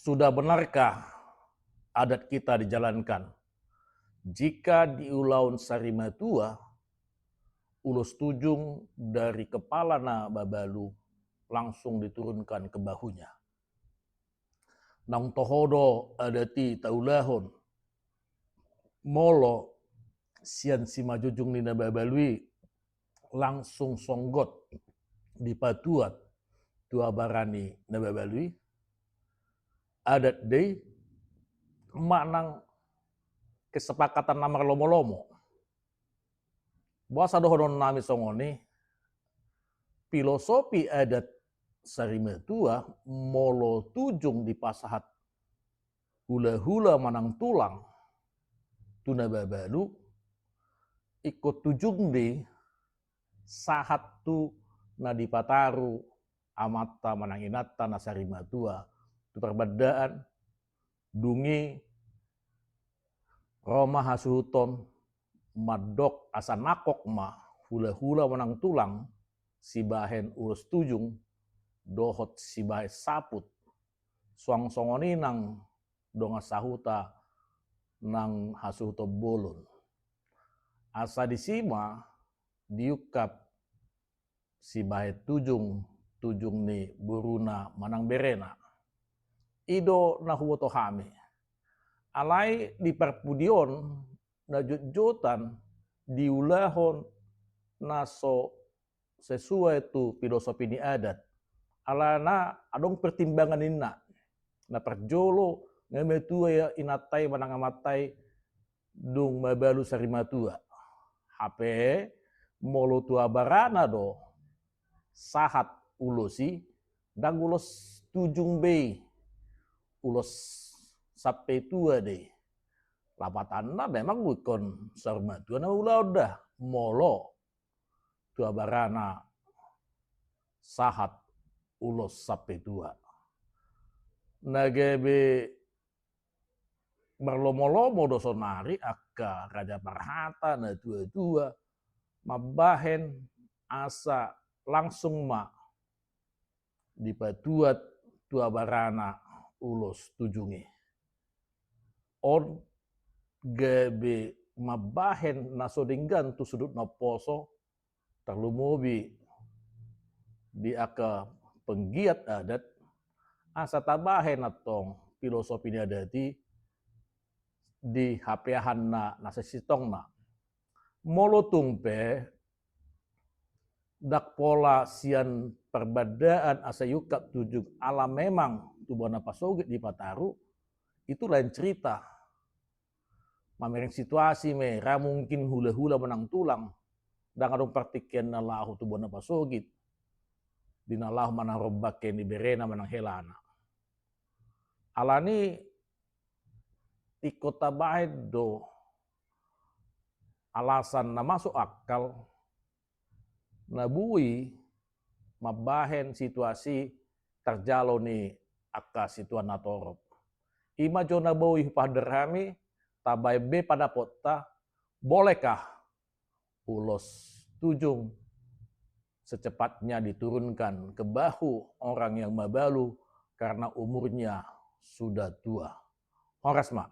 Sudah benarkah adat kita dijalankan? Jika di Ulaun Sarimatua, ulus tujung dari kepala na babalu langsung diturunkan ke bahunya. Nang tohodo adati taulahon, molo sian si majujung ni nababalui langsung songgot di patuat tua barani nababalui adat day maknang kesepakatan namar lomo-lomo. Bahasa dohonon nami songoni filosofi adat Sarimatua molo tujung di pasahat hula-hula manang tulang tuna babalu ikut tujung di sahat tu na dipataru amata mananginata na Sarimatua tu perbedaan dungi Roma hasuton madok asa nakok ma hula-hula manang tulang si bahen ulus tujung dohot si bahe saput suang songoni nang donga sahuta nang hasuto bolon asa disima diukap si bahe tujung ni buruna manang berena ido na huwoto hame alai di perpudion na jut-jutan diulahon naso sesuai tu filosofi ni adat alana adong pertimbangan inna na perjolo ngametua ya inatai manangamatai dung mabalu Sarimatua hape molo tua barana do sahat ulosi dan ulos tujung be ulos sape tua de lapatanna memang wikon Sarimatua na udah molo tua barana sahat ulos sape tua nagebe berlomo-lomo dosonari akka Raja Parhata na tua-tua mabahen asa langsung ma dipatuat tua barana ulos tujungi on gabe mabahen nasodinggan tu sudut na poso terlumobi di aka penggiat adat asa tabahen atong filosofi ni adati di hapeahan na nasesitong na molo tungpe dak pola sian perbedaan asa yukap tujuk ala memang tubana pasogit di Pataru itu lain cerita mamereng situasi mera mungkin hula-hula menang tulang dan adong partikian na lahu tubana pasogit di nalahu manang robbake ni berena manang helana alani di kota Bahed do alasan na masuk akal nabui mabahen situasi terjalo ni akka situan natorop ima jo nabawi paderhami tabai be pada pota bolehkah ulos tujung secepatnya diturunkan ke bahu orang yang mabalu karena umurnya sudah tua. Horas mak.